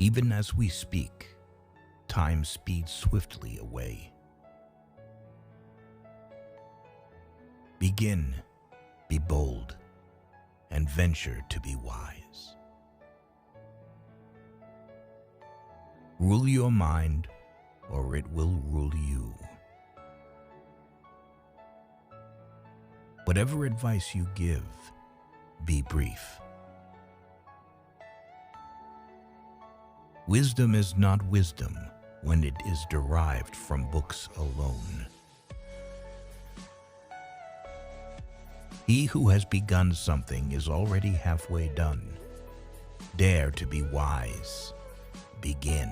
Even as we speak, time speeds swiftly away. Begin, be bold, and venture to be wise. Rule your mind, or it will rule you. Whatever advice you give, be brief. Wisdom is not wisdom when it is derived from books alone. He who has begun something is already halfway done. Dare to be wise. Begin.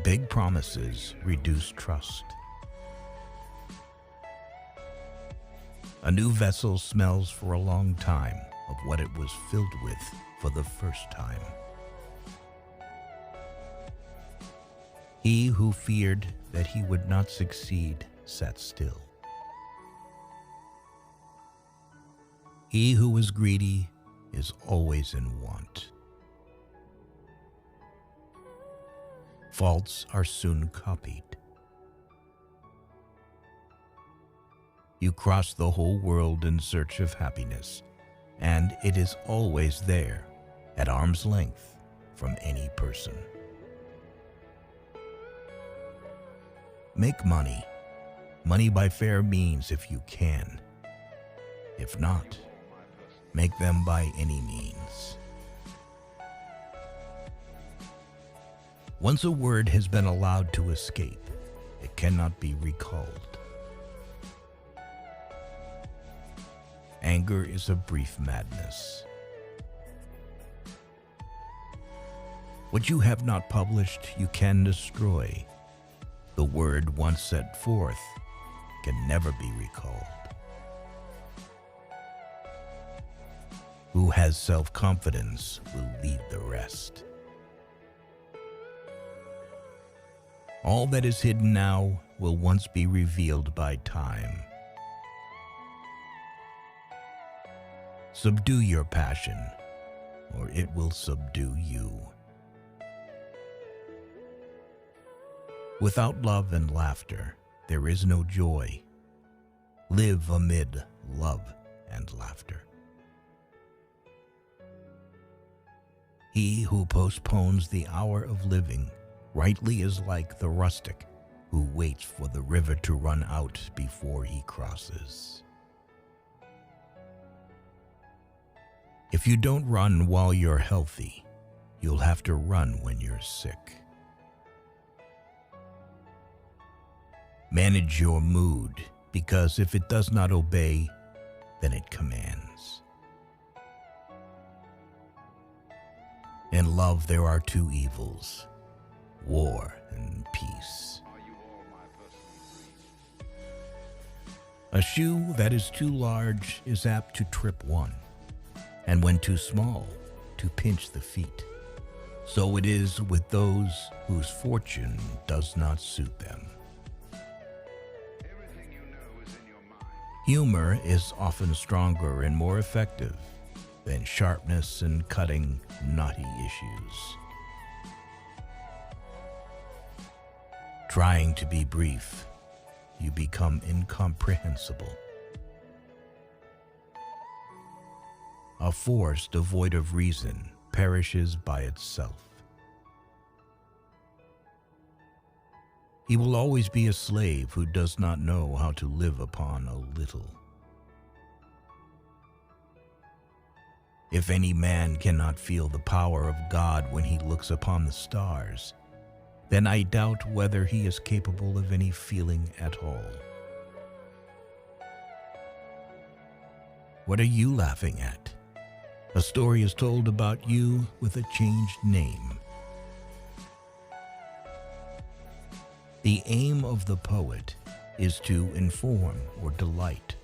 Big promises reduce trust. A new vessel smells for a long time of what it was filled with for the first time. He who feared that he would not succeed sat still. He who is greedy is always in want. Faults are soon copied. You cross the whole world in search of happiness, and it is always there, at arm's length from any person. Make money by fair means if you can. If not, make them by any means. Once a word has been allowed to escape, it cannot be recalled. Anger is a brief madness. What you have not published, you can destroy. The word once set forth can never be recalled. Who has self-confidence will lead the rest. All that is hidden now will once be revealed by time. Subdue your passion, or it will subdue you. Without love and laughter, there is no joy. Live amid love and laughter. He who postpones the hour of living rightly is like the rustic who waits for the river to run out before he crosses. If you don't run while you're healthy, you'll have to run when you're sick. Manage your mood, because if it does not obey, then it commands. In love, there are two evils, war and peace. A shoe that is too large is apt to trip one, and when too small, to pinch the feet. So it is with those whose fortune does not suit them. Humor is often stronger and more effective than sharpness in cutting knotty issues. Trying to be brief, you become incomprehensible. A force devoid of reason perishes by itself. He will always be a slave who does not know how to live upon a little. If any man cannot feel the power of God when he looks upon the stars, then I doubt whether he is capable of any feeling at all. What are you laughing at? A story is told about you with a changed name. The aim of the poet is to inform or delight,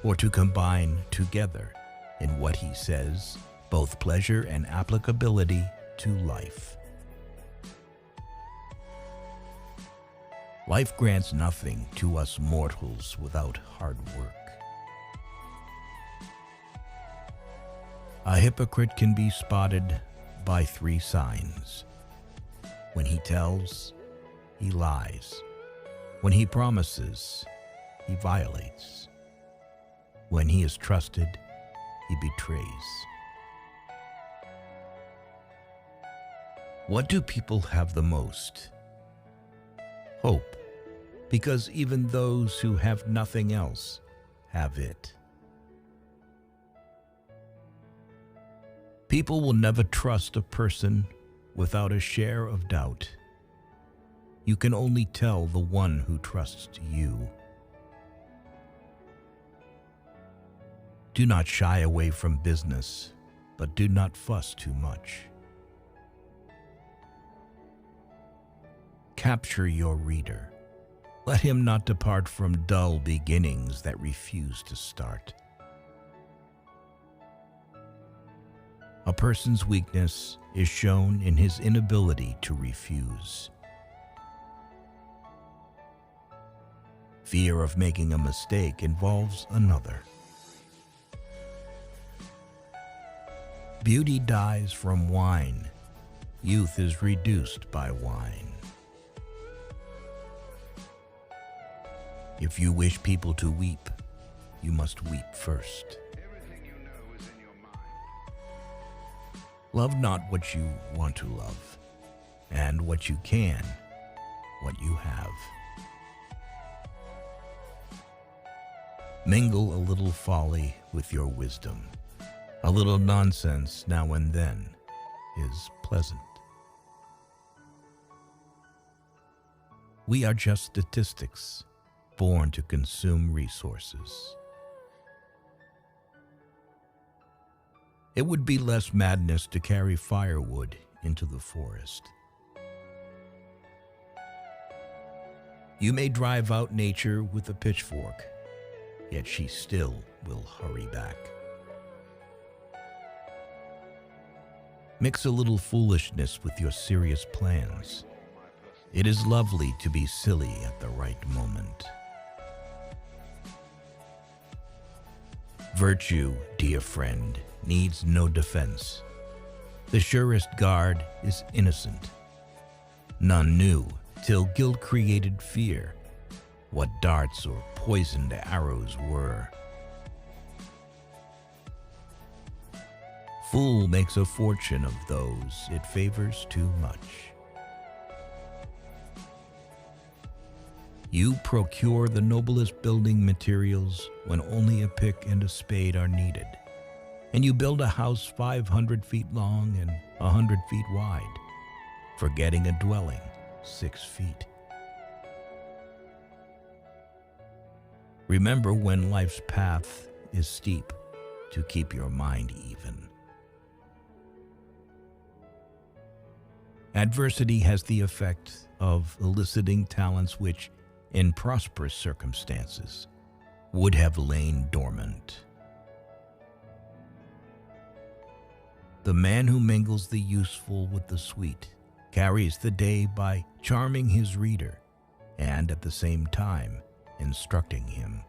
or to combine together in what he says both pleasure and applicability to life. Life grants nothing to us mortals without hard work. A hypocrite can be spotted by 3 signs. When he tells, he lies. When he promises, he violates. When he is trusted, he betrays. What do people have the most? Hope, because even those who have nothing else have it. People will never trust a person without a share of doubt. You can only tell the one who trusts you. Do not shy away from business, but do not fuss too much. Capture your reader. Let him not depart from dull beginnings that refuse to start. A person's weakness is shown in his inability to refuse. Fear of making a mistake involves another. Beauty dies from wine. Youth is reduced by wine. If you wish people to weep, you must weep first. Love not what you want to love, and what you can, what you have. Mingle a little folly with your wisdom. A little nonsense now and then is pleasant. We are just statistics, born to consume resources. It would be less madness to carry firewood into the forest. You may drive out nature with a pitchfork, yet she still will hurry back. Mix a little foolishness with your serious plans. It is lovely to be silly at the right moment. Virtue, dear friend, needs no defense. The surest guard is innocent. None knew, till guilt created fear, what darts or poisoned arrows were. Fool makes a fortune of those it favors too much. You procure the noblest building materials when only a pick and a spade are needed, and you build a house 500 feet long and 100 feet wide, forgetting a dwelling 6 feet. Remember when life's path is steep to keep your mind even. Adversity has the effect of eliciting talents which, in prosperous circumstances, would have lain dormant. The man who mingles the useful with the sweet carries the day by charming his reader and at the same time instructing him.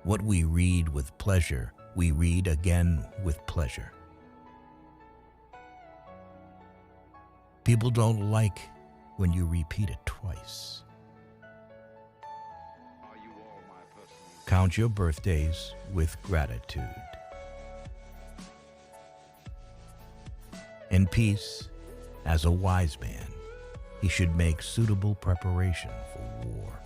What we read with pleasure, we read again with pleasure. People don't like when you repeat it twice. Count your birthdays with gratitude. In peace, as a wise man, he should make suitable preparation for war.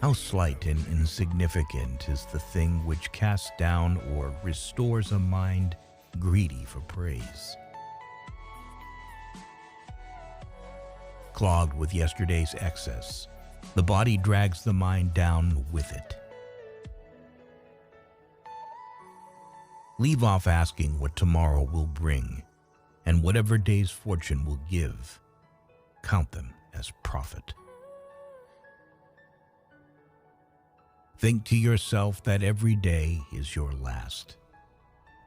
How slight and insignificant is the thing which casts down or restores a mind greedy for praise. Clogged with yesterday's excess, the body drags the mind down with it. Leave off asking what tomorrow will bring, and whatever day's fortune will give, count them as profit. Think to yourself that every day is your last.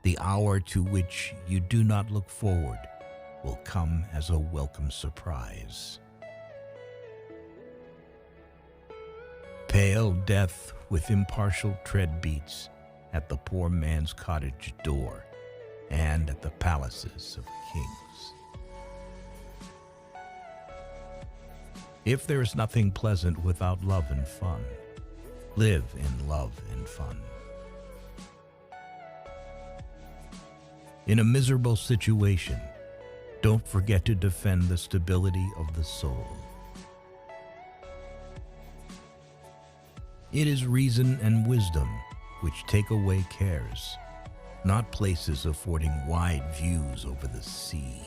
The hour to which you do not look forward will come as a welcome surprise. Pale death with impartial tread beats at the poor man's cottage door and at the palaces of kings. If there is nothing pleasant without love and fun, live in love and fun. In a miserable situation, don't forget to defend the stability of the soul. It is reason and wisdom which take away cares, not places affording wide views over the sea.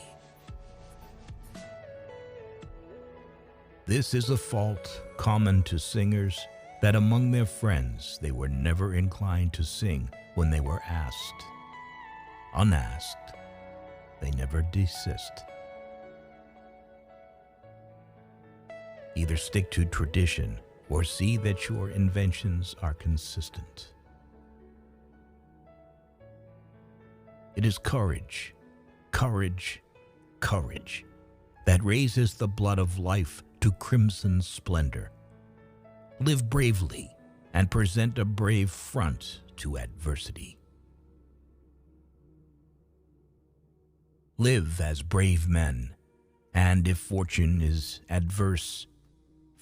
This is a fault common to singers, that among their friends they were never inclined to sing when they were asked. Unasked, they never desist. Either stick to tradition or see that your inventions are consistent. It is courage, courage, courage that raises the blood of life to crimson splendor. Live bravely and present a brave front to adversity. Live as brave men, and if fortune is adverse,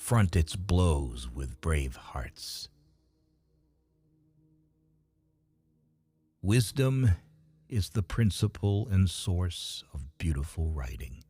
front its blows with brave hearts. Wisdom is the principle and source of beautiful writing.